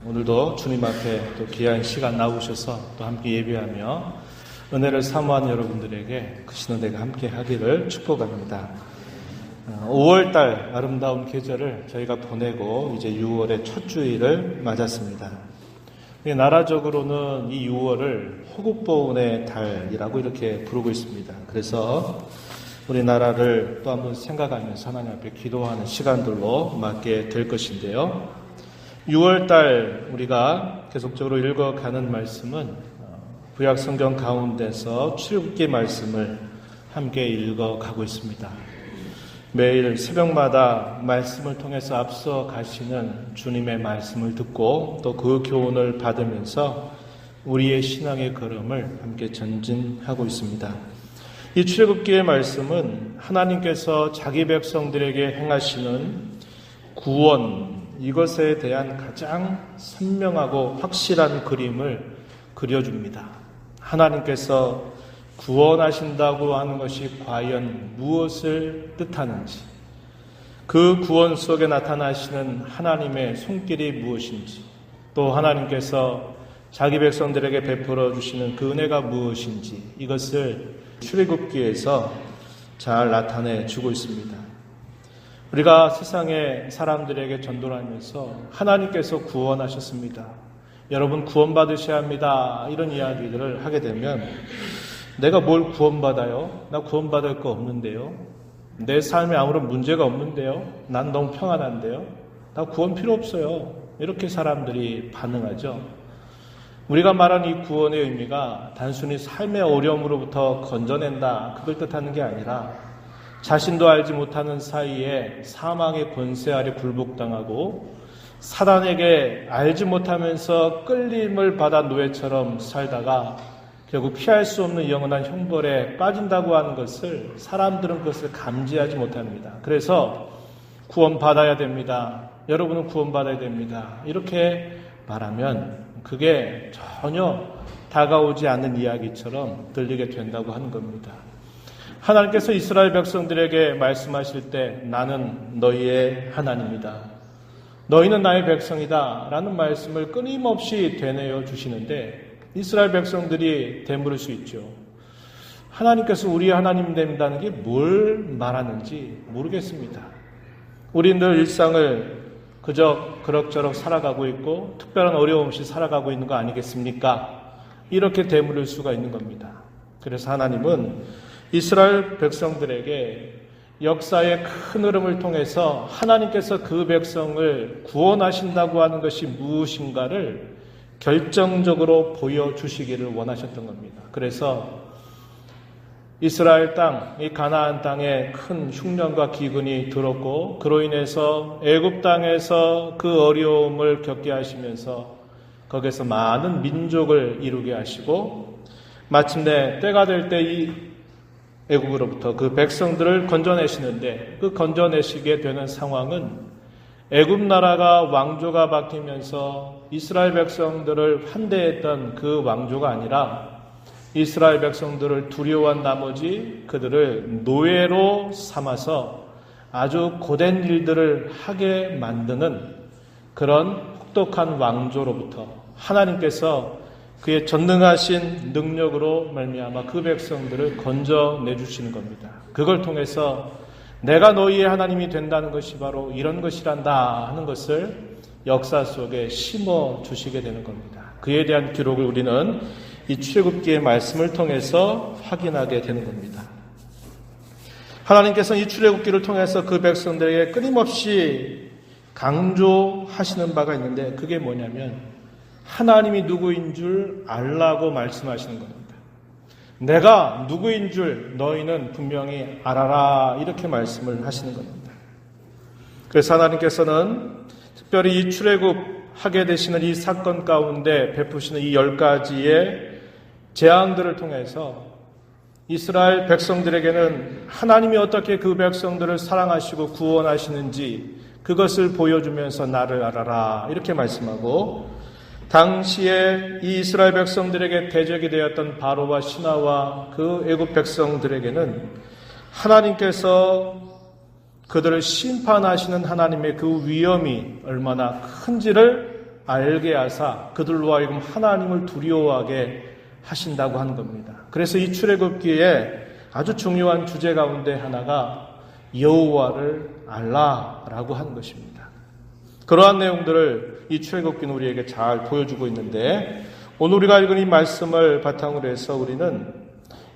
오늘도 주님 앞에 또 귀한 시간 나오셔서 또 함께 예배하며 은혜를 사모한 여러분들에게 크신 은혜가 함께 하기를 축복합니다. 5월달 아름다운 계절을 저희가 보내고 이제 6월의 첫 주일을 맞았습니다. 나라적으로는 이 6월을 호국보훈의 달이라고 이렇게 부르고 있습니다. 그래서 우리나라를 또 한번 생각하면서 하나님 앞에 기도하는 시간들로 맞게 될 것인데요. 6월달 우리가 계속적으로 읽어가는 말씀은 구약성경 가운데서 출애굽기 말씀을 함께 읽어가고 있습니다. 매일 새벽마다 말씀을 통해서 앞서 가시는 주님의 말씀을 듣고 또 그 교훈을 받으면서 우리의 신앙의 걸음을 함께 전진하고 있습니다. 이 출애굽기의 말씀은 하나님께서 자기 백성들에게 행하시는 구원, 이것에 대한 가장 선명하고 확실한 그림을 그려줍니다. 하나님께서 구원하신다고 하는 것이 과연 무엇을 뜻하는지, 그 구원 속에 나타나시는 하나님의 손길이 무엇인지, 또 하나님께서 자기 백성들에게 베풀어 주시는 그 은혜가 무엇인지, 이것을 출애굽기에서 잘 나타내 주고 있습니다. 우리가 세상의 사람들에게 전도를 하면서 하나님께서 구원하셨습니다. 여러분 구원받으셔야 합니다. 이런 이야기들을 하게 되면 내가 뭘 구원받아요? 나 구원받을 거 없는데요. 내 삶에 아무런 문제가 없는데요. 난 너무 평안한데요. 나 구원 필요 없어요. 이렇게 사람들이 반응하죠. 우리가 말하는 이 구원의 의미가 단순히 삶의 어려움으로부터 건져낸다, 그걸 뜻하는 게 아니라 자신도 알지 못하는 사이에 사망의 권세 아래 굴복당하고 사단에게 알지 못하면서 끌림을 받아 노예처럼 살다가 결국 피할 수 없는 영원한 형벌에 빠진다고 하는 것을 사람들은 그것을 감지하지 못합니다. 그래서 구원받아야 됩니다. 여러분은 구원받아야 됩니다. 이렇게 말하면 그게 전혀 다가오지 않는 이야기처럼 들리게 된다고 하는 겁니다. 하나님께서 이스라엘 백성들에게 말씀하실 때 나는 너희의 하나님이다, 너희는 나의 백성이다 라는 말씀을 끊임없이 되뇌어 주시는데 이스라엘 백성들이 되물을 수 있죠. 하나님께서 우리 하나님 된다는 게 뭘 말하는지 모르겠습니다. 우리는 늘 일상을 그저 그럭저럭 살아가고 있고 특별한 어려움 없이 살아가고 있는 거 아니겠습니까? 이렇게 되물을 수가 있는 겁니다. 그래서 하나님은 이스라엘 백성들에게 역사의 큰 흐름을 통해서 하나님께서 그 백성을 구원하신다고 하는 것이 무엇인가를 결정적으로 보여주시기를 원하셨던 겁니다. 그래서 이스라엘 땅, 이 가나안 땅에 큰 흉년과 기근이 들었고 그로 인해서 애굽 땅에서 그 어려움을 겪게 하시면서 거기에서 많은 민족을 이루게 하시고 마침내 때가 될 때 이 애굽으로부터 그 백성들을 건져내시는데 그 건져내시게 되는 상황은 애굽 나라가 왕조가 바뀌면서 이스라엘 백성들을 환대했던 그 왕조가 아니라 이스라엘 백성들을 두려워한 나머지 그들을 노예로 삼아서 아주 고된 일들을 하게 만드는 그런 혹독한 왕조로부터 하나님께서 그의 전능하신 능력으로 말미암아 그 백성들을 건져내주시는 겁니다. 그걸 통해서 내가 너희의 하나님이 된다는 것이 바로 이런 것이란다 하는 것을 역사 속에 심어주시게 되는 겁니다. 그에 대한 기록을 우리는 이 출애굽기의 말씀을 통해서 확인하게 되는 겁니다. 하나님께서는 이 출애굽기를 통해서 그 백성들에게 끊임없이 강조하시는 바가 있는데 그게 뭐냐면 하나님이 누구인 줄 알라고 말씀하시는 겁니다. 내가 누구인 줄 너희는 분명히 알아라 이렇게 말씀을 하시는 겁니다. 그래서 하나님께서는 특별히 이 출애굽하게 되시는 이 사건 가운데 베푸시는 이 10가지의 재앙들을 통해서 이스라엘 백성들에게는 하나님이 어떻게 그 백성들을 사랑하시고 구원하시는지 그것을 보여주면서 나를 알아라 이렇게 말씀하고 당시에 이 이스라엘 백성들에게 대적이 되었던 바로와 신하와 그 애굽 백성들에게는 하나님께서 그들을 심판하시는 하나님의 그 위엄이 얼마나 큰지를 알게 하사 그들로 하여금 하나님을 두려워하게 하신다고 하는 겁니다. 그래서 이 출애굽기에 아주 중요한 주제 가운데 하나가 여호와를 알라라고 하는 것입니다. 그러한 내용들을 이 출애굽기는 우리에게 잘 보여주고 있는데, 오늘 우리가 읽은 이 말씀을 바탕으로 해서 우리는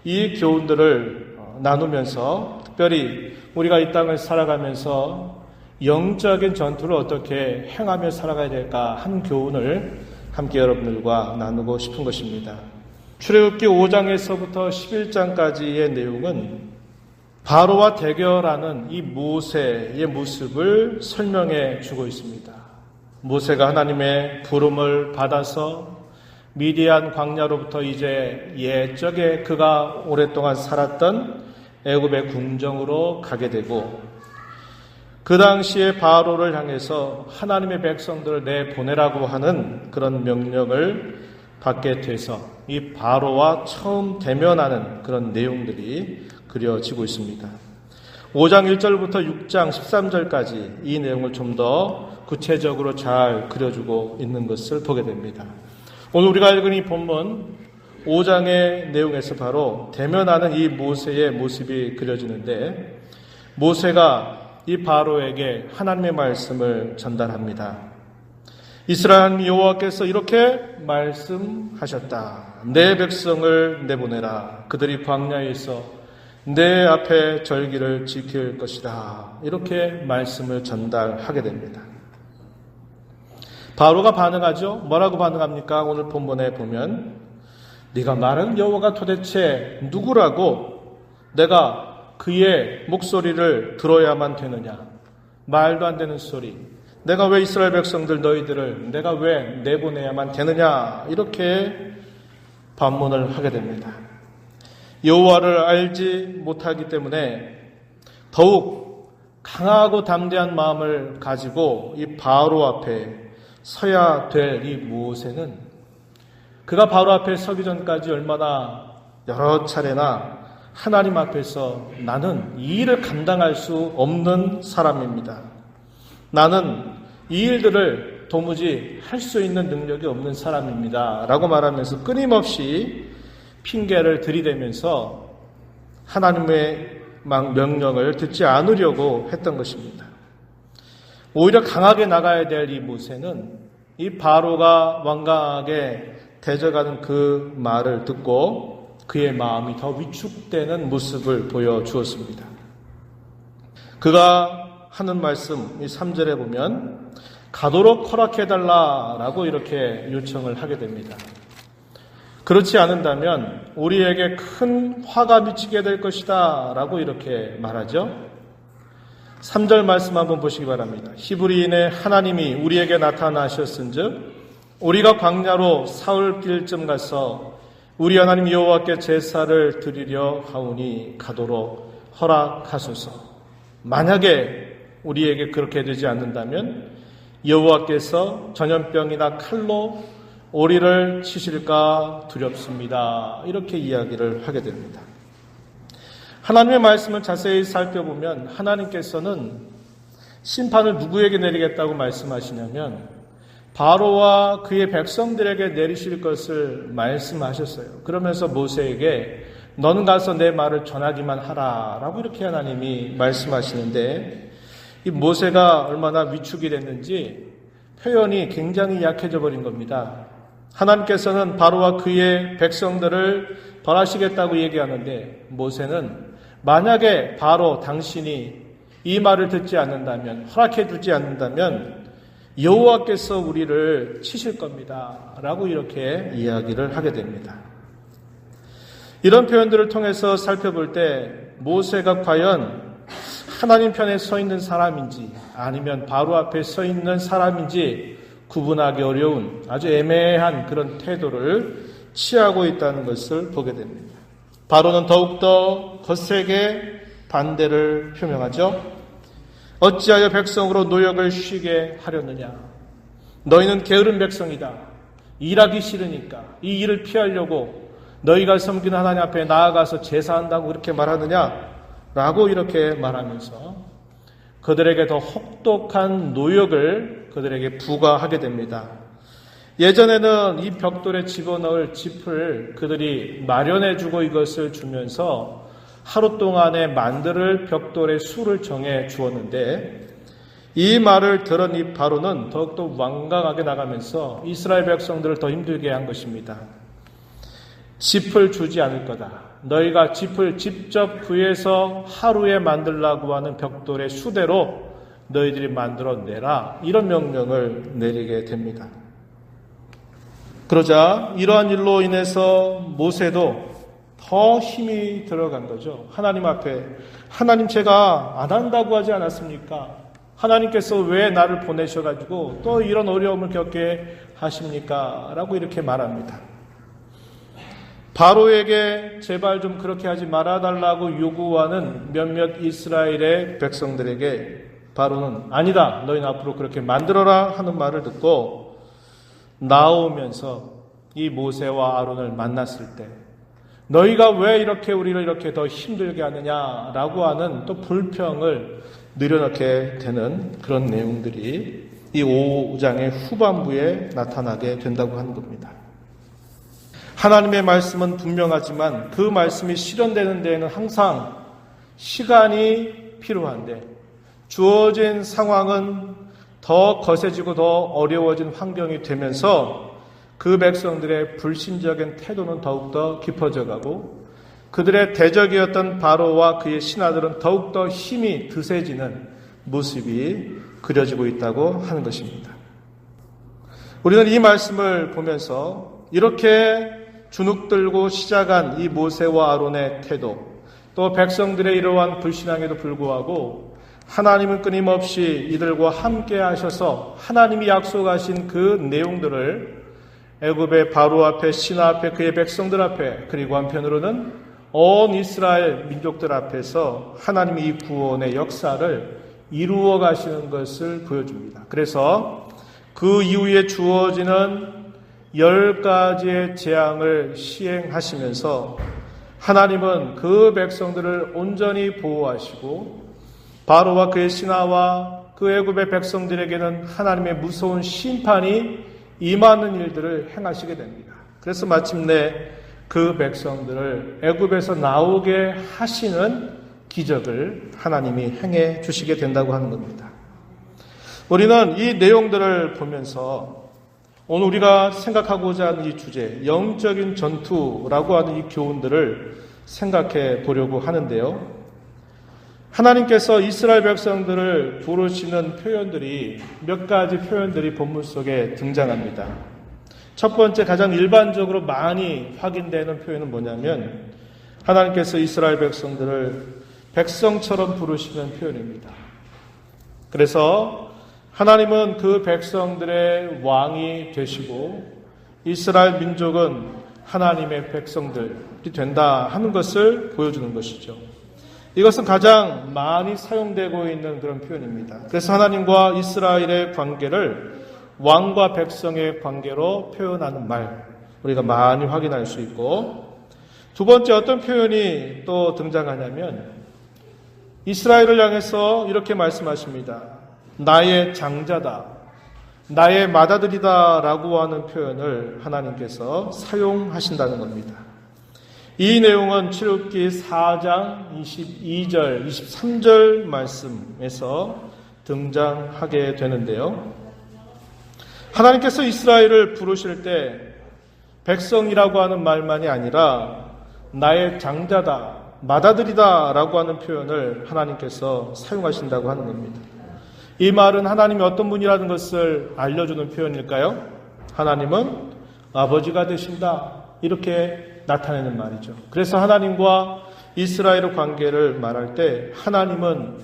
이 교훈들을 나누면서 특별히 우리가 이 땅을 살아가면서 영적인 전투를 어떻게 행하며 살아가야 될까 하는 교훈을 함께 여러분들과 나누고 싶은 것입니다. 출애굽기 5장에서부터 11장까지의 내용은 바로와 대결하는 이 모세의 모습을 설명해 주고 있습니다. 모세가 하나님의 부름을 받아서 미디안 광야로부터 이제 옛적에 그가 오랫동안 살았던 애굽의 궁정으로 가게 되고, 그 당시에 바로를 향해서 하나님의 백성들을 내보내라고 하는 그런 명령을 받게 돼서 이 바로와 처음 대면하는 그런 내용들이 그려지고 있습니다. 5장 1절부터 6장 13절까지 이 내용을 좀 더 구체적으로 잘 그려주고 있는 것을 보게 됩니다. 오늘 우리가 읽은 이 본문 5장의 내용에서 바로 대면하는 이 모세의 모습이 그려지는데, 모세가 이 바로에게 하나님의 말씀을 전달합니다. 이스라엘 여호와께서 이렇게 말씀하셨다. 내 백성을 내보내라. 그들이 광야에서 내 앞에 절기를 지킬 것이다. 이렇게 말씀을 전달하게 됩니다. 바로가 반응하죠. 뭐라고 반응합니까? 오늘 본문에 보면 네가 말하는 여호와가 도대체 누구라고 내가 그의 목소리를 들어야만 되느냐. 말도 안 되는 소리. 내가 왜 이스라엘 백성들 너희들을 내가 왜 내보내야만 되느냐. 이렇게 반문을 하게 됩니다. 여호와를 알지 못하기 때문에 더욱 강하고 담대한 마음을 가지고 이 바로 앞에 서야 될 이 모세는 그가 바로 앞에 서기 전까지 얼마나 여러 차례나 하나님 앞에서 나는 이 일을 감당할 수 없는 사람입니다. 나는 이 일들을 도무지 할 수 있는 능력이 없는 사람입니다. 라고 말하면서 끊임없이 핑계를 들이대면서 하나님의 명령을 듣지 않으려고 했던 것입니다. 오히려 강하게 나가야 될 이 모세는 이 바로가 완강하게 대적하는 그 말을 듣고 그의 마음이 더 위축되는 모습을 보여주었습니다. 그가 하는 말씀, 이 3절에 보면 가도록 허락해달라라고 이렇게 요청을 하게 됩니다. 그렇지 않는다면 우리에게 큰 화가 미치게 될 것이다 라고 이렇게 말하죠. 3절 말씀 한번 보시기 바랍니다. 히브리인의 하나님이 우리에게 나타나셨은즉 우리가 광야로 사흘 길쯤 가서 우리 하나님 여호와께 제사를 드리려 하오니 가도록 허락하소서. 만약에 우리에게 그렇게 되지 않는다면 여호와께서 전염병이나 칼로 우리를 치실까 두렵습니다. 이렇게 이야기를 하게 됩니다. 하나님의 말씀을 자세히 살펴보면 하나님께서는 심판을 누구에게 내리겠다고 말씀하시냐면 바로와 그의 백성들에게 내리실 것을 말씀하셨어요. 그러면서 모세에게 너는 가서 내 말을 전하기만 하라 라고 이렇게 하나님이 말씀하시는데, 이 모세가 얼마나 위축이 됐는지 표현이 굉장히 약해져 버린 겁니다. 하나님께서는 바로와 그의 백성들을 벌하시겠다고 얘기하는데 모세는 만약에 바로 당신이 이 말을 듣지 않는다면, 허락해 주지 않는다면 여호와께서 우리를 치실 겁니다 라고 이렇게 이야기를 하게 됩니다. 이런 표현들을 통해서 살펴볼 때 모세가 과연 하나님 편에 서 있는 사람인지 아니면 바로 앞에 서 있는 사람인지 구분하기 어려운 아주 애매한 그런 태도를 취하고 있다는 것을 보게 됩니다. 바로는 더욱더 거세게 반대를 표명하죠. 어찌하여 백성으로 노역을 쉬게 하려느냐. 너희는 게으른 백성이다. 일하기 싫으니까 이 일을 피하려고 너희가 섬기는 하나님 앞에 나아가서 제사한다고 그렇게 말하느냐 라고 이렇게 말하면서 그들에게 더 혹독한 노역을 그들에게 부과하게 됩니다. 예전에는 이 벽돌에 집어넣을 짚을 그들이 마련해주고 이것을 주면서 하루 동안에 만들 벽돌의 수를 정해 주었는데, 이 말을 들은 이 바로는 더욱더 완강하게 나가면서 이스라엘 백성들을 더 힘들게 한 것입니다. 짚을 주지 않을 거다. 너희가 짚을 직접 구해서 하루에 만들라고 하는 벽돌의 수대로 너희들이 만들어내라. 이런 명령을 내리게 됩니다. 그러자 이러한 일로 인해서 모세도 더 힘이 들어간 거죠. 하나님 앞에, 하나님 제가 안 한다고 하지 않았습니까? 하나님께서 왜 나를 보내셔가지고 또 이런 어려움을 겪게 하십니까? 라고 이렇게 말합니다. 바로에게 제발 좀 그렇게 하지 말아달라고 요구하는 몇몇 이스라엘의 백성들에게 바로는 아니다, 너희는 앞으로 그렇게 만들어라 하는 말을 듣고 나오면서 이 모세와 아론을 만났을 때 너희가 왜 이렇게 우리를 이렇게 더 힘들게 하느냐라고 하는 또 불평을 늘여놓게 되는 그런 내용들이 이 5장의 후반부에 나타나게 된다고 하는 겁니다. 하나님의 말씀은 분명하지만 그 말씀이 실현되는 데에는 항상 시간이 필요한데, 주어진 상황은 더 거세지고 더 어려워진 환경이 되면서 그 백성들의 불신적인 태도는 더욱더 깊어져 가고 그들의 대적이었던 바로와 그의 신하들은 더욱더 힘이 드세지는 모습이 그려지고 있다고 하는 것입니다. 우리는 이 말씀을 보면서 이렇게 주눅들고 시작한 이 모세와 아론의 태도, 또 백성들의 이러한 불신앙에도 불구하고 하나님은 끊임없이 이들과 함께 하셔서 하나님이 약속하신 그 내용들을 애굽의 바로 앞에, 신하 앞에, 그의 백성들 앞에, 그리고 한편으로는 온 이스라엘 민족들 앞에서 하나님이 이 구원의 역사를 이루어 가시는 것을 보여줍니다. 그래서 그 이후에 주어지는 10가지의 재앙을 시행하시면서 하나님은 그 백성들을 온전히 보호하시고 바로와 그의 신하와 그 애굽의 백성들에게는 하나님의 무서운 심판이 임하는 일들을 행하시게 됩니다. 그래서 마침내 그 백성들을 애굽에서 나오게 하시는 기적을 하나님이 행해 주시게 된다고 하는 겁니다. 우리는 이 내용들을 보면서 오늘 우리가 생각하고자 하는 이 주제, 영적인 전투라고 하는 이 교훈들을 생각해 보려고 하는데요. 하나님께서 이스라엘 백성들을 부르시는 표현들이 몇 가지 표현들이 본문 속에 등장합니다. 첫 번째, 가장 일반적으로 많이 확인되는 표현은 뭐냐면 하나님께서 이스라엘 백성들을 백성처럼 부르시는 표현입니다. 그래서 하나님은 그 백성들의 왕이 되시고 이스라엘 민족은 하나님의 백성들이 된다 하는 것을 보여주는 것이죠. 이것은 가장 많이 사용되고 있는 그런 표현입니다. 그래서 하나님과 이스라엘의 관계를 왕과 백성의 관계로 표현하는 말, 우리가 많이 확인할 수 있고, 두 번째 어떤 표현이 또 등장하냐면 이스라엘을 향해서 이렇게 말씀하십니다. 나의 장자다, 나의 맏아들이다 라고 하는 표현을 하나님께서 사용하신다는 겁니다. 이 내용은 출애굽기 4장 22절, 23절 말씀에서 등장하게 되는데요. 하나님께서 이스라엘을 부르실 때 백성이라고 하는 말만이 아니라 나의 장자다, 맏아들이다 라고 하는 표현을 하나님께서 사용하신다고 하는 겁니다. 이 말은 하나님이 어떤 분이라는 것을 알려주는 표현일까요? 하나님은 아버지가 되신다, 이렇게 나타내는 말이죠. 그래서 하나님과 이스라엘의 관계를 말할 때 하나님은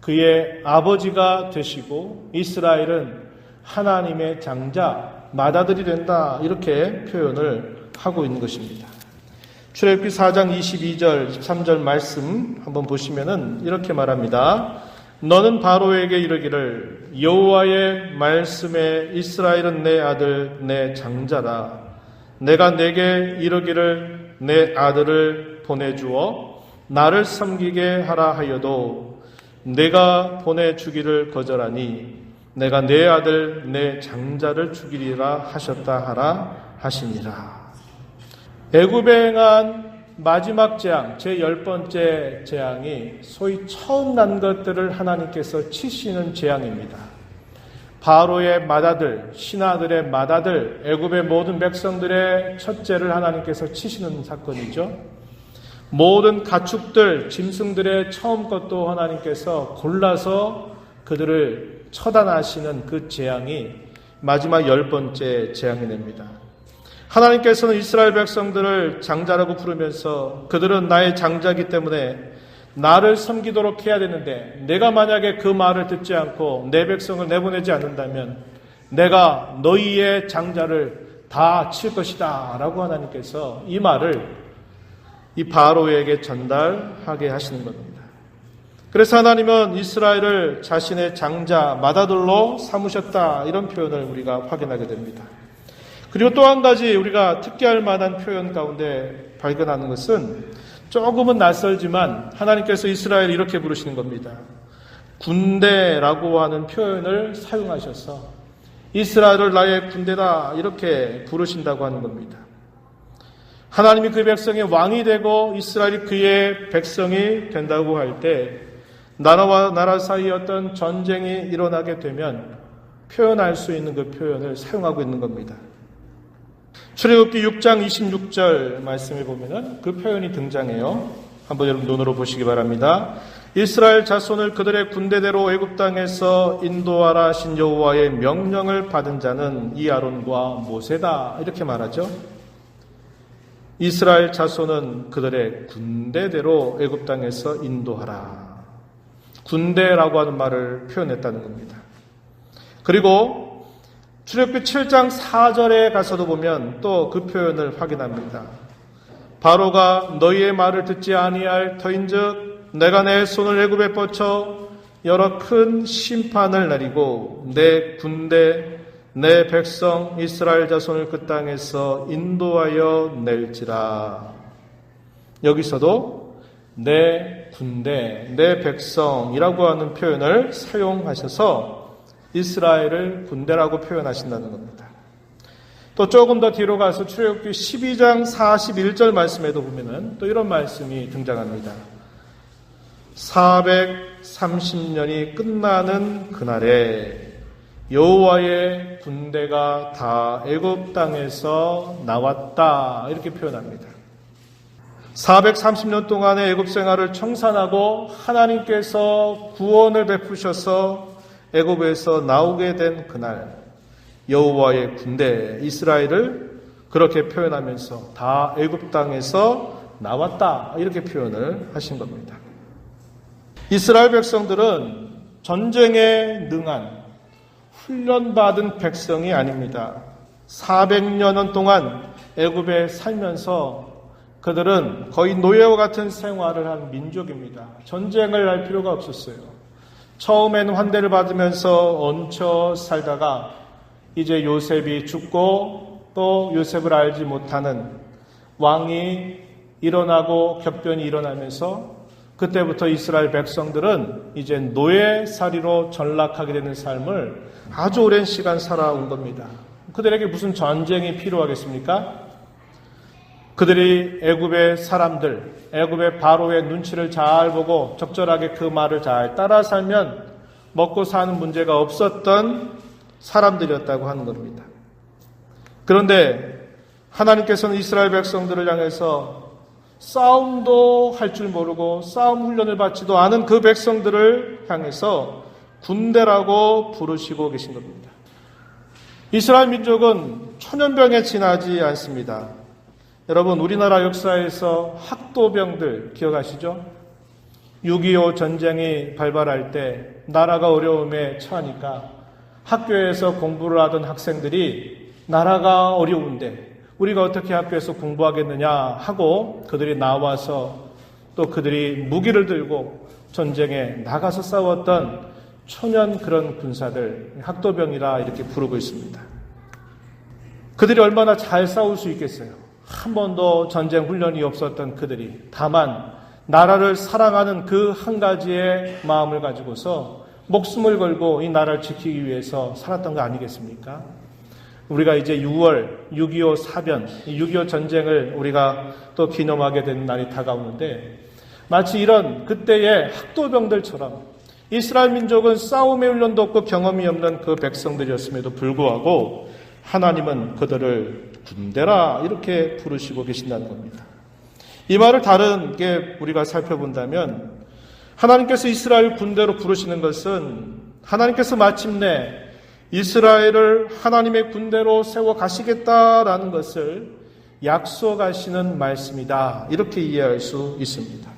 그의 아버지가 되시고 이스라엘은 하나님의 장자, 맏아들이 된다, 이렇게 표현을 하고 있는 것입니다. 출애굽기 4장 22절, 23절 말씀 한번 보시면은 이렇게 말합니다. 너는 바로에게 이르기를 여호와의 말씀에 이스라엘은 내 아들, 내 장자라. 내가 내게 이르기를 내 아들을 보내주어 나를 섬기게 하라 하여도 내가 보내주기를 거절하니 내가 내 아들 내 장자를 죽이리라 하셨다 하라 하시니라. 애굽에 행한 마지막 재앙, 제10번째 재앙이 소위 처음 난 것들을 하나님께서 치시는 재앙입니다. 바로의 맏아들, 신하들의 맏아들, 애굽의 모든 백성들의 첫째를 하나님께서 치시는 사건이죠. 모든 가축들, 짐승들의 처음 것도 하나님께서 골라서 그들을 처단하시는 그 재앙이 마지막 10번째 재앙이 됩니다. 하나님께서는 이스라엘 백성들을 장자라고 부르면서 그들은 나의 장자이기 때문에 나를 섬기도록 해야 되는데 내가 만약에 그 말을 듣지 않고 내 백성을 내보내지 않는다면 내가 너희의 장자를 다 칠 것이다 라고 하나님께서 이 말을 이 바로에게 전달하게 하시는 겁니다. 그래서 하나님은 이스라엘을 자신의 장자, 맏아들로 삼으셨다 이런 표현을 우리가 확인하게 됩니다. 그리고 또 한 가지 우리가 특기할 만한 표현 가운데 발견하는 것은 조금은 낯설지만 하나님께서 이스라엘을 이렇게 부르시는 겁니다. 군대라고 하는 표현을 사용하셔서 이스라엘을 나의 군대다 이렇게 부르신다고 하는 겁니다. 하나님이 그 백성의 왕이 되고 이스라엘이 그의 백성이 된다고 할 때 나라와 나라 사이에 어떤 전쟁이 일어나게 되면 표현할 수 있는 그 표현을 사용하고 있는 겁니다. 출애굽기 6장 26절 말씀에 보면은 그 표현이 등장해요. 한번 여러분 눈으로 보시기 바랍니다. 이스라엘 자손을 그들의 군대대로 애굽 땅에서 인도하라 하신 여호와의 명령을 받은 자는 이 아론과 모세다 이렇게 말하죠. 이스라엘 자손은 그들의 군대대로 애굽 땅에서 인도하라. 군대라고 하는 말을 표현했다는 겁니다. 그리고 출애굽기 7장 4절에 가서도 보면 또 그 표현을 확인합니다. 바로가 너희의 말을 듣지 아니할 터인즉 내가 내 손을 애굽에 뻗쳐 여러 큰 심판을 내리고 내 군대 내 백성 이스라엘 자손을 그 땅에서 인도하여 낼지라. 여기서도 내 군대, 내 백성이라고 하는 표현을 사용하셔서 이스라엘을 군대라고 표현하신다는 겁니다. 또 조금 더 뒤로 가서 출애굽기 12장 41절 말씀에도 보면은 또 이런 말씀이 등장합니다. 430년이 끝나는 그날에 여호와의 군대가 다 애굽 땅에서 나왔다 이렇게 표현합니다. 430년 동안의 애굽 생활을 청산하고 하나님께서 구원을 베푸셔서 애굽에서 나오게 된 그날 여호와의 군대 이스라엘을 그렇게 표현하면서 다 애굽 땅에서 나왔다 이렇게 표현을 하신 겁니다. 이스라엘 백성들은 전쟁에 능한 훈련받은 백성이 아닙니다. 400여 동안 애굽에 살면서 그들은 거의 노예와 같은 생활을 한 민족입니다. 전쟁을 할 필요가 없었어요. 처음에는 환대를 받으면서 얹혀 살다가 이제 요셉이 죽고 또 요셉을 알지 못하는 왕이 일어나고 격변이 일어나면서 그때부터 이스라엘 백성들은 이제 노예살이로 전락하게 되는 삶을 아주 오랜 시간 살아온 겁니다. 그들에게 무슨 전쟁이 필요하겠습니까? 그들이 애굽의 사람들, 애굽의 바로의 눈치를 잘 보고 적절하게 그 말을 잘 따라 살면 먹고 사는 문제가 없었던 사람들이었다고 하는 겁니다. 그런데 하나님께서는 이스라엘 백성들을 향해서 싸움도 할 줄 모르고 싸움 훈련을 받지도 않은 그 백성들을 향해서 군대라고 부르시고 계신 겁니다. 이스라엘 민족은 천연병에 지나지 않습니다. 여러분 우리나라 역사에서 학도병들 기억하시죠? 6.25 전쟁이 발발할 때 나라가 어려움에 처하니까 학교에서 공부를 하던 학생들이 나라가 어려운데 우리가 어떻게 학교에서 공부하겠느냐 하고 그들이 나와서 또 그들이 무기를 들고 전쟁에 나가서 싸웠던 초년 그런 군사들 학도병이라 이렇게 부르고 있습니다. 그들이 얼마나 잘 싸울 수 있겠어요. 한 번도 전쟁 훈련이 없었던 그들이 다만 나라를 사랑하는 그 한 가지의 마음을 가지고서 목숨을 걸고 이 나라를 지키기 위해서 살았던 거 아니겠습니까? 우리가 이제 6월 6.25 사변, 6.25 전쟁을 우리가 또 기념하게 되는 날이 다가오는데 마치 이런 그때의 학도병들처럼 이스라엘 민족은 싸움의 훈련도 없고 경험이 없는 그 백성들이었음에도 불구하고 하나님은 그들을 군대라 이렇게 부르시고 계신다는 겁니다. 이 말을 다르게 우리가 살펴본다면 하나님께서 이스라엘 군대로 부르시는 것은 하나님께서 마침내 이스라엘을 하나님의 군대로 세워 가시겠다라는 것을 약속하시는 말씀이다. 이렇게 이해할 수 있습니다.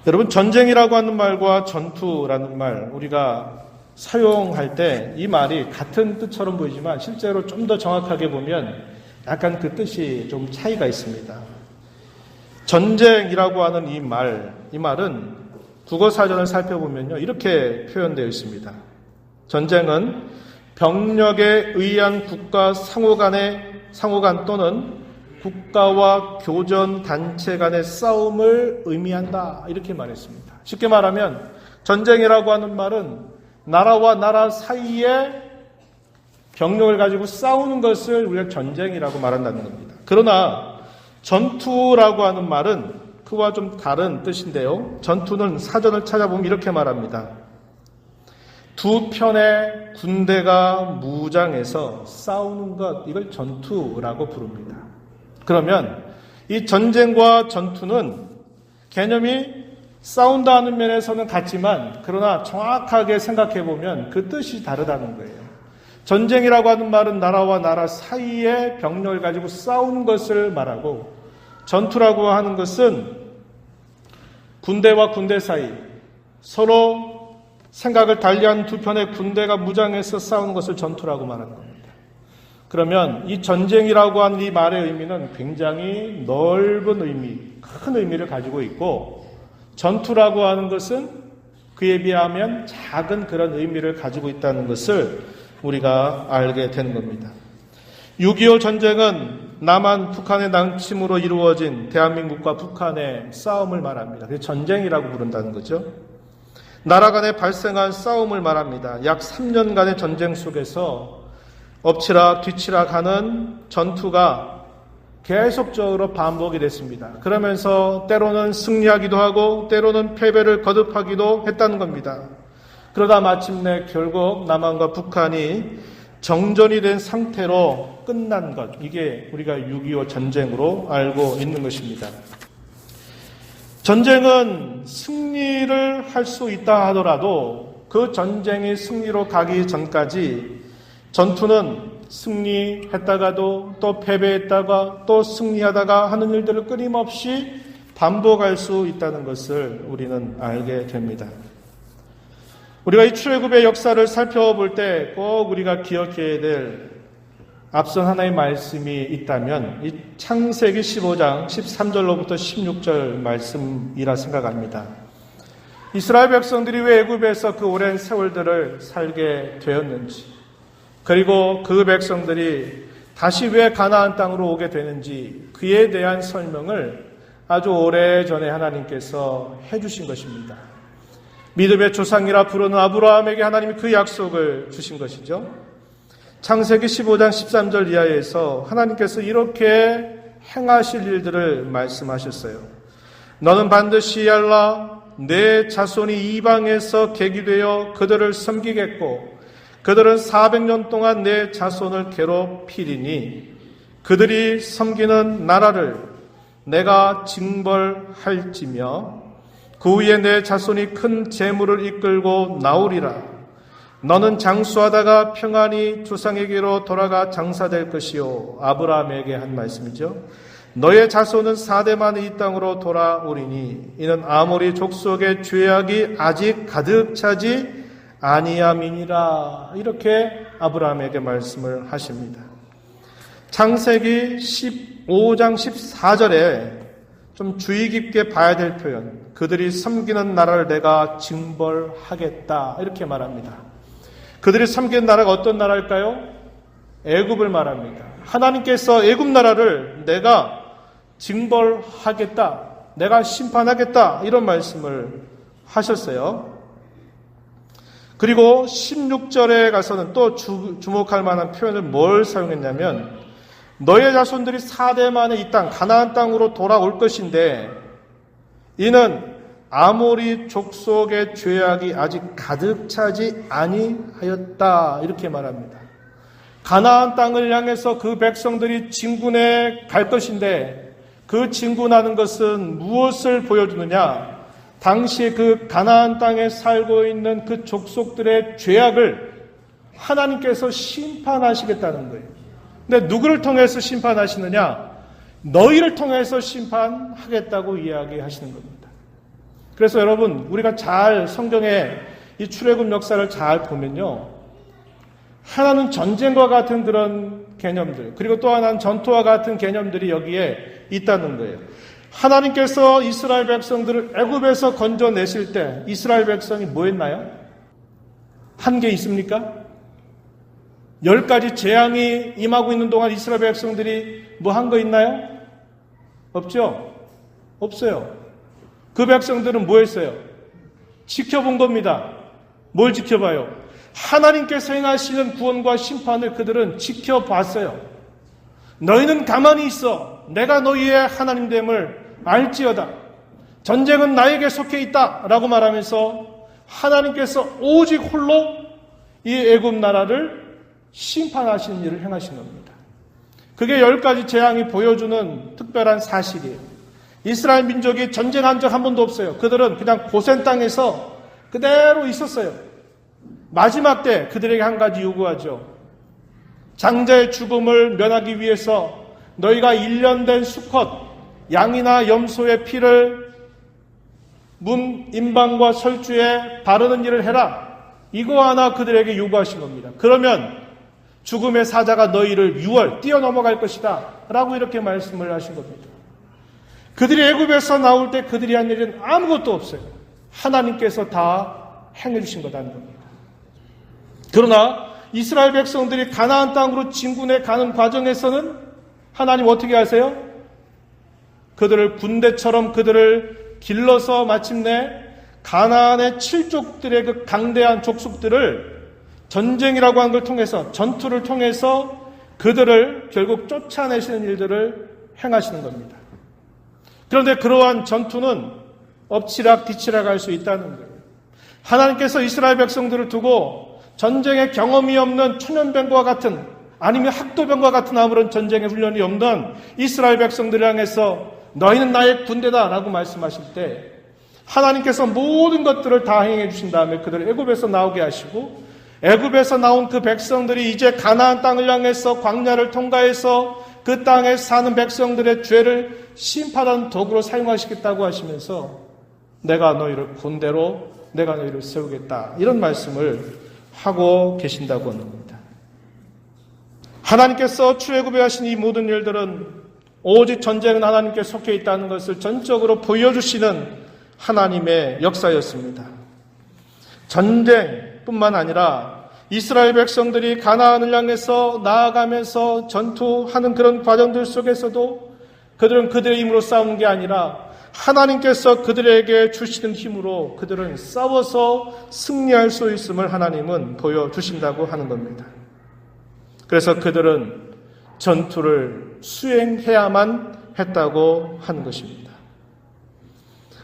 여러분, 전쟁이라고 하는 말과 전투라는 말 우리가 사용할 때 이 말이 같은 뜻처럼 보이지만 실제로 좀 더 정확하게 보면 약간 그 뜻이 좀 차이가 있습니다. 전쟁이라고 하는 이 말은 국어사전을 살펴보면요 이렇게 표현되어 있습니다. 전쟁은 병력에 의한 국가 상호간 또는 국가와 교전 단체 간의 싸움을 의미한다 이렇게 말했습니다. 쉽게 말하면 전쟁이라고 하는 말은 나라와 나라 사이에 병력을 가지고 싸우는 것을 우리가 전쟁이라고 말한다는 겁니다. 그러나 전투라고 하는 말은 그와 좀 다른 뜻인데요. 전투는 사전을 찾아보면 이렇게 말합니다. 두 편의 군대가 무장해서 싸우는 것, 이걸 전투라고 부릅니다. 그러면 이 전쟁과 전투는 개념이 싸운다 하는 면에서는 같지만 그러나 정확하게 생각해 보면 그 뜻이 다르다는 거예요. 전쟁이라고 하는 말은 나라와 나라 사이에 병력을 가지고 싸우는 것을 말하고 전투라고 하는 것은 군대와 군대 사이 서로 생각을 달리한 두 편의 군대가 무장해서 싸우는 것을 전투라고 말하는 겁니다. 그러면 이 전쟁이라고 하는 이 말의 의미는 굉장히 넓은 의미, 큰 의미를 가지고 있고 전투라고 하는 것은 그에 비하면 작은 그런 의미를 가지고 있다는 것을 우리가 알게 되는 겁니다. 6.25 전쟁은 남한 북한의 낭침으로 이루어진 대한민국과 북한의 싸움을 말합니다. 그래서 전쟁이라고 부른다는 거죠. 나라 간에 발생한 싸움을 말합니다. 약 3년간의 전쟁 속에서 엎치락 뒤치락 하는 전투가 계속적으로 반복이 됐습니다. 그러면서 때로는 승리하기도 하고 때로는 패배를 거듭하기도 했다는 겁니다. 그러다 마침내 결국 남한과 북한이 정전이 된 상태로 끝난 것, 이게 우리가 6.25 전쟁으로 알고 있는 것입니다. 전쟁은 승리를 할 수 있다 하더라도 그 전쟁이 승리로 가기 전까지 전투는 승리했다가도 또 패배했다가 또 승리하다가 하는 일들을 끊임없이 반복할 수 있다는 것을 우리는 알게 됩니다. 우리가 이 출애굽의 역사를 살펴볼 때 꼭 우리가 기억해야 될 앞선 하나의 말씀이 있다면 이 창세기 15장 13절로부터 16절 말씀이라 생각합니다. 이스라엘 백성들이 왜 애굽에서 그 오랜 세월들을 살게 되었는지, 그리고 그 백성들이 다시 왜 가나안 땅으로 오게 되는지 그에 대한 설명을 아주 오래전에 하나님께서 해주신 것입니다. 믿음의 조상이라 부르는 아브라함에게 하나님이 그 약속을 주신 것이죠. 창세기 15장 13절 이하에서 하나님께서 이렇게 행하실 일들을 말씀하셨어요. 너는 반드시 알라, 내 자손이 이방에서 계기되어 그들을 섬기겠고 그들은 400년 동안 내 자손을 괴롭히리니 그들이 섬기는 나라를 내가 징벌할지며 그 후에 내 자손이 큰 재물을 이끌고 나오리라. 너는 장수하다가 평안히 조상에게로 돌아가 장사될 것이요. 아브라함에게 한 말씀이죠. 너의 자손은 4대 만에 이 땅으로 돌아오리니 이는 아모리 족속의 죄악이 아직 가득 차지 아니함이니라. 이렇게 아브라함에게 말씀을 하십니다. 창세기 15장 14절에 좀 주의 깊게 봐야 될 표현, 그들이 섬기는 나라를 내가 징벌하겠다 이렇게 말합니다. 그들이 섬기는 나라가 어떤 나라일까요? 애굽을 말합니다. 하나님께서 애굽 나라를 내가 징벌하겠다, 내가 심판하겠다 이런 말씀을 하셨어요. 그리고 16절에 가서는 또 주목할 만한 표현을 뭘 사용했냐면 너의 자손들이 4대 만에 이 땅 가나안 땅으로 돌아올 것인데 이는 아모리 족속의 죄악이 아직 가득 차지 아니하였다 이렇게 말합니다. 가나안 땅을 향해서 그 백성들이 진군해 갈 것인데 그 진군하는 것은 무엇을 보여주느냐? 당시에 그 가나안 땅에 살고 있는 그 족속들의 죄악을 하나님께서 심판하시겠다는 거예요. 근데 누구를 통해서 심판하시느냐? 너희를 통해서 심판하겠다고 이야기하시는 겁니다. 그래서 여러분, 우리가 잘 성경의 이 출애굽 역사를 잘 보면요. 하나는 전쟁과 같은 그런 개념들, 그리고 또 하나는 전투와 같은 개념들이 여기에 있다는 거예요. 하나님께서 이스라엘 백성들을 애굽에서 건져내실 때 이스라엘 백성이 뭐 했나요? 한 게 있습니까? 10가지 재앙이 임하고 있는 동안 이스라엘 백성들이 뭐 한 거 있나요? 없죠? 없어요. 그 백성들은 뭐 했어요? 지켜본 겁니다. 뭘 지켜봐요? 하나님께서 행하시는 구원과 심판을 그들은 지켜봤어요. 너희는 가만히 있어. 내가 너희의 하나님됨을 알지어다. 전쟁은 나에게 속해 있다 라고 말하면서 하나님께서 오직 홀로 이 애굽 나라를 심판하시는 일을 행하신 겁니다. 그게 10가지 재앙이 보여주는 특별한 사실이에요. 이스라엘 민족이 전쟁한 적 한 번도 없어요. 그들은 그냥 고센 땅에서 그대로 있었어요. 마지막 때 그들에게 한 가지 요구하죠. 장자의 죽음을 면하기 위해서 너희가 1년 된 수컷 양이나 염소의 피를 문 임방과 설주에 바르는 일을 해라. 이거 하나 그들에게 요구하신 겁니다. 그러면 죽음의 사자가 너희를 6월 뛰어넘어갈 것이다 라고 이렇게 말씀을 하신 겁니다. 그들이 애굽에서 나올 때 그들이 한 일은 아무것도 없어요. 하나님께서 다 행해 주신 거라는 겁니다. 그러나 이스라엘 백성들이 가나안 땅으로 진군해 가는 과정에서는 하나님 어떻게 하세요? 그들을 군대처럼 그들을 길러서 마침내 가나안의 7족들의 그 강대한 족속들을 전쟁이라고 하는 걸 통해서 전투를 통해서 그들을 결국 쫓아내시는 일들을 행하시는 겁니다. 그런데 그러한 전투는 엎치락 뒤치락 할 수 있다는 거예요. 하나님께서 이스라엘 백성들을 두고 전쟁의 경험이 없는 초년병과 같은 아니면 학도병과 같은 아무런 전쟁의 훈련이 없는 이스라엘 백성들을 향해서 너희는 나의 군대다 라고 말씀하실 때 하나님께서 모든 것들을 다 행해 주신 다음에 그들을 애굽에서 나오게 하시고 애굽에서 나온 그 백성들이 이제 가나안 땅을 향해서 광야를 통과해서 그 땅에 사는 백성들의 죄를 심판하는 도구로 사용하시겠다고 하시면서 내가 너희를 군대로 내가 너희를 세우겠다 이런 말씀을 하고 계신다고 하는 겁니다. 하나님께서 출애굽에 하신 이 모든 일들은 오직 전쟁은 하나님께 속해 있다는 것을 전적으로 보여주시는 하나님의 역사였습니다. 전쟁뿐만 아니라 이스라엘 백성들이 가나안을 향해서 나아가면서 전투하는 그런 과정들 속에서도 그들은 그들의 힘으로 싸우는 게 아니라 하나님께서 그들에게 주시는 힘으로 그들은 싸워서 승리할 수 있음을 하나님은 보여주신다고 하는 겁니다. 그래서 그들은 전투를 수행해야만 했다고 하는 것입니다.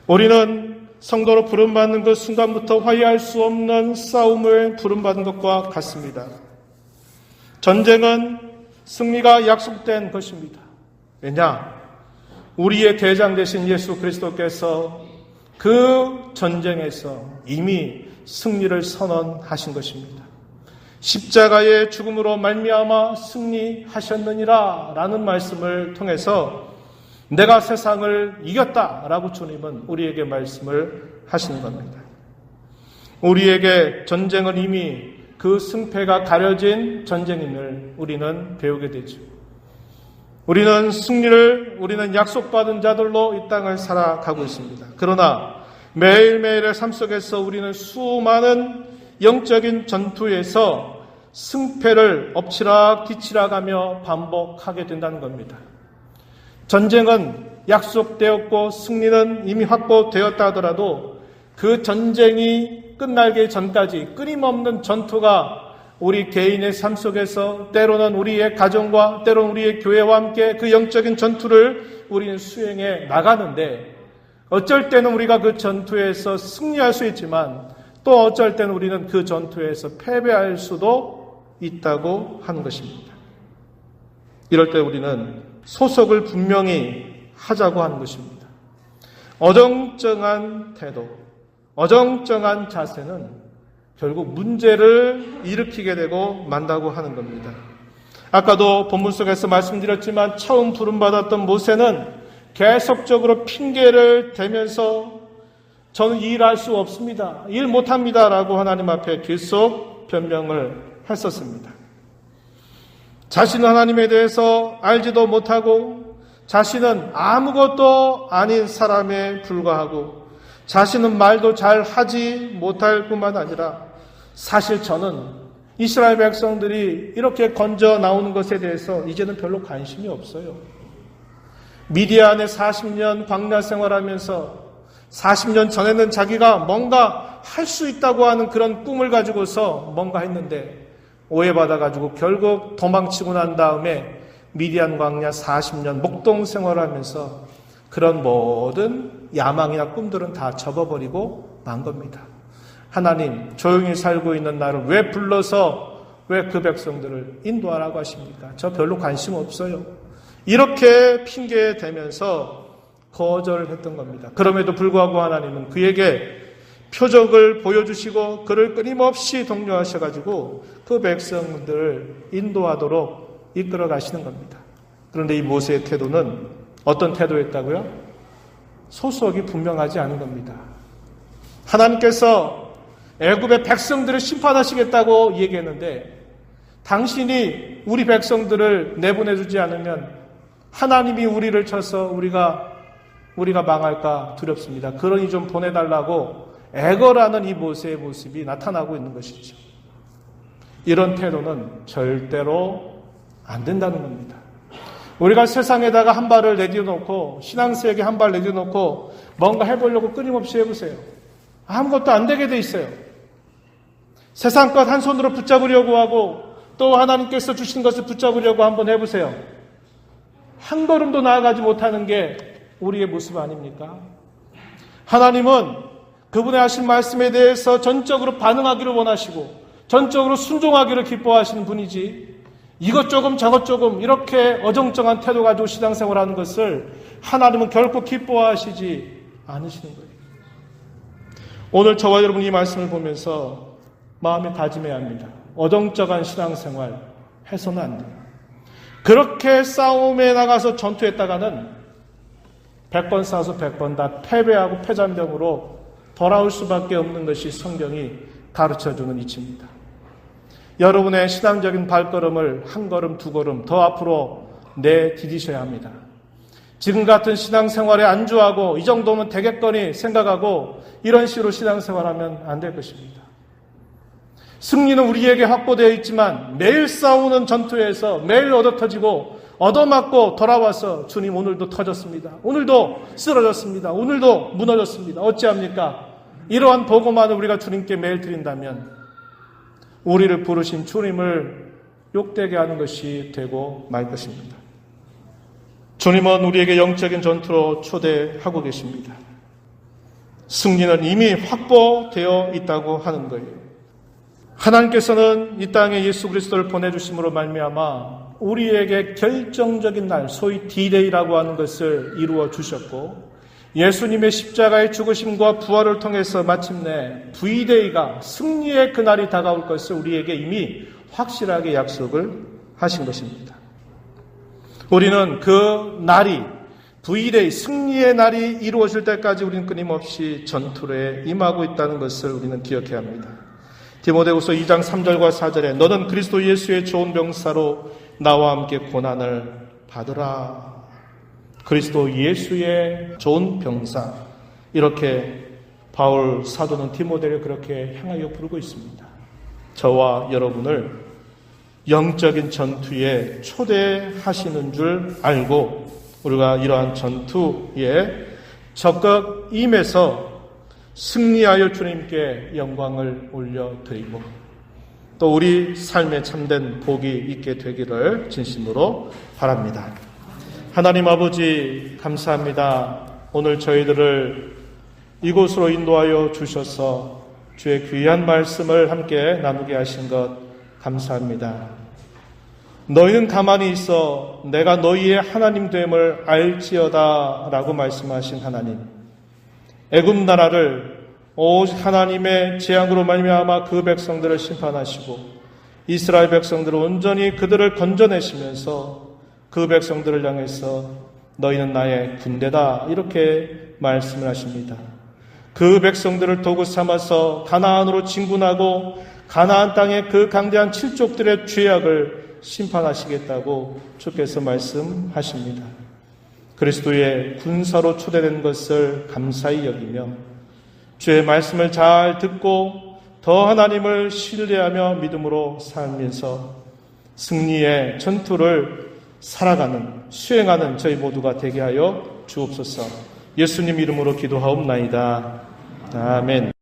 우리는 성도로 부름받는 그 순간부터 화해할 수 없는 싸움을 부름받은 것과 같습니다. 전쟁은 승리가 약속된 것입니다. 왜냐? 우리의 대장 되신 예수 그리스도께서 그 전쟁에서 이미 승리를 선언하신 것입니다. 십자가의 죽음으로 말미암아 승리하셨느니라 라는 말씀을 통해서 내가 세상을 이겼다라고 주님은 우리에게 말씀을 하시는 겁니다. 우리에게 전쟁은 이미 그 승패가 가려진 전쟁임을 우리는 배우게 되죠. 우리는 약속받은 자들로 이 땅을 살아가고 있습니다. 그러나 매일매일의 삶 속에서 우리는 수많은 영적인 전투에서 승패를 엎치락 뒤치락하며 반복하게 된다는 겁니다. 전쟁은 약속되었고 승리는 이미 확보되었다 하더라도 그 전쟁이 끝나기 전까지 끊임없는 전투가 우리 개인의 삶 속에서 때로는 우리의 가정과 때로는 우리의 교회와 함께 그 영적인 전투를 우리는 수행해 나가는데 어쩔 때는 우리가 그 전투에서 승리할 수 있지만 또 어쩔 때는 우리는 그 전투에서 패배할 수도 있다고 하는 것입니다. 이럴 때 우리는 소속을 분명히 하자고 하는 것입니다. 어정쩡한 태도, 어정쩡한 자세는 결국 문제를 일으키게 되고 만다고 하는 겁니다. 아까도 본문 속에서 말씀드렸지만 처음 부름받았던 모세는 계속적으로 핑계를 대면서 저는 일할 수 없습니다. 일 못합니다. 라고 하나님 앞에 계속 변명을 했었습니다. 자신은 하나님에 대해서 알지도 못하고 자신은 아무것도 아닌 사람에 불과하고 자신은 말도 잘 하지 못할 뿐만 아니라 사실 저는 이스라엘 백성들이 이렇게 건져 나오는 것에 대해서 이제는 별로 관심이 없어요. 미디안에 40년 광야 생활하면서 40년 전에는 자기가 뭔가 할 수 있다고 하는 그런 꿈을 가지고서 뭔가 했는데 오해받아가지고 결국 도망치고 난 다음에 미디안 광야 40년 목동 생활하면서 그런 모든 야망이나 꿈들은 다 접어버리고 만 겁니다. 하나님, 조용히 살고 있는 나를 왜 불러서 왜 그 백성들을 인도하라고 하십니까? 저 별로 관심 없어요. 이렇게 핑계대면서 거절을 했던 겁니다. 그럼에도 불구하고 하나님은 그에게 표적을 보여주시고 그를 끊임없이 독려하셔가지고 그 백성들을 인도하도록 이끌어 가시는 겁니다. 그런데 이 모세의 태도는 어떤 태도였다고요? 소속이 분명하지 않은 겁니다. 하나님께서 애굽의 백성들을 심판하시겠다고 얘기했는데 당신이 우리 백성들을 내보내주지 않으면 하나님이 우리를 쳐서 우리가 망할까 두렵습니다. 그러니 좀 보내달라고 애걸하는 이 모세의 모습이 나타나고 있는 것이죠. 이런 태도는 절대로 안 된다는 겁니다. 우리가 세상에다가 한 발을 내디놓고 신앙세계에 한 발 내디놓고 뭔가 해보려고 끊임없이 해보세요. 아무것도 안 되게 돼 있어요. 세상 것 한 손으로 붙잡으려고 하고 또 하나님께서 주신 것을 붙잡으려고 한번 해보세요. 한 걸음도 나아가지 못하는 게 우리의 모습 아닙니까? 하나님은 그분의 하신 말씀에 대해서 전적으로 반응하기를 원하시고 전적으로 순종하기를 기뻐하시는 분이지 이것 조금 저것 조금 이렇게 어정쩡한 태도 가지고 신앙생활하는 것을 하나님은 결코 기뻐하시지 않으시는 거예요. 오늘 저와 여러분 이 말씀을 보면서 마음에 다짐해야 합니다. 어정쩡한 신앙생활 해서는 안 돼요. 그렇게 싸움에 나가서 전투했다가는 100번 싸워서 100번 다 패배하고 패잔병으로 돌아올 수밖에 없는 것이 성경이 가르쳐주는 이치입니다. 여러분의 신앙적인 발걸음을 한 걸음 두 걸음 더 앞으로 내디디셔야 합니다. 지금 같은 신앙생활에 안주하고 이 정도면 되겠거니 생각하고 이런 식으로 신앙생활하면 안 될 것입니다. 승리는 우리에게 확보되어 있지만 매일 싸우는 전투에서 매일 얻어터지고 얻어맞고 돌아와서 주님 오늘도 터졌습니다. 오늘도 쓰러졌습니다. 오늘도 무너졌습니다. 어찌합니까? 이러한 보고만을 우리가 주님께 매일 드린다면 우리를 부르신 주님을 욕되게 하는 것이 되고 말 것입니다. 주님은 우리에게 영적인 전투로 초대하고 계십니다. 승리는 이미 확보되어 있다고 하는 거예요. 하나님께서는 이 땅에 예수 그리스도를 보내주심으로 말미암아 우리에게 결정적인 날, 소위 D-Day라고 하는 것을 이루어 주셨고 예수님의 십자가의 죽으심과 부활을 통해서 마침내 V-Day가 승리의 그날이 다가올 것을 우리에게 이미 확실하게 약속을 하신 것입니다. 우리는 그 날이 V-Day, 승리의 날이 이루어질 때까지 우리는 끊임없이 전투에 임하고 있다는 것을 우리는 기억해야 합니다. 디모데후서 2장 3절과 4절에 너는 그리스도 예수의 좋은 병사로 나와 함께 고난을 받으라. 그리스도 예수의 좋은 병사, 이렇게 바울 사도는 디모데를 그렇게 향하여 부르고 있습니다. 저와 여러분을 영적인 전투에 초대하시는 줄 알고 우리가 이러한 전투에 적극 임해서 승리하여 주님께 영광을 올려드리고 또 우리 삶에 참된 복이 있게 되기를 진심으로 바랍니다. 하나님 아버지 감사합니다. 오늘 저희들을 이곳으로 인도하여 주셔서 주의 귀한 말씀을 함께 나누게 하신 것 감사합니다. 너희는 가만히 있어 내가 너희의 하나님 됨을 알지어다 라고 말씀하신 하나님, 애굽 나라를 오직 하나님의 재앙으로 말미암아 그 백성들을 심판하시고 이스라엘 백성들을 온전히 그들을 건져내시면서 그 백성들을 향해서 너희는 나의 군대다 이렇게 말씀을 하십니다. 그 백성들을 도구 삼아서 가나안으로 진군하고 가나안 땅의 그 강대한 칠족들의 죄악을 심판하시겠다고 주께서 말씀하십니다. 그리스도의 군사로 초대된 것을 감사히 여기며 주의 말씀을 잘 듣고 더 하나님을 신뢰하며 믿음으로 살면서 승리의 전투를 살아가는, 수행하는 저희 모두가 되게 하여 주옵소서. 예수님 이름으로 기도하옵나이다. 아멘.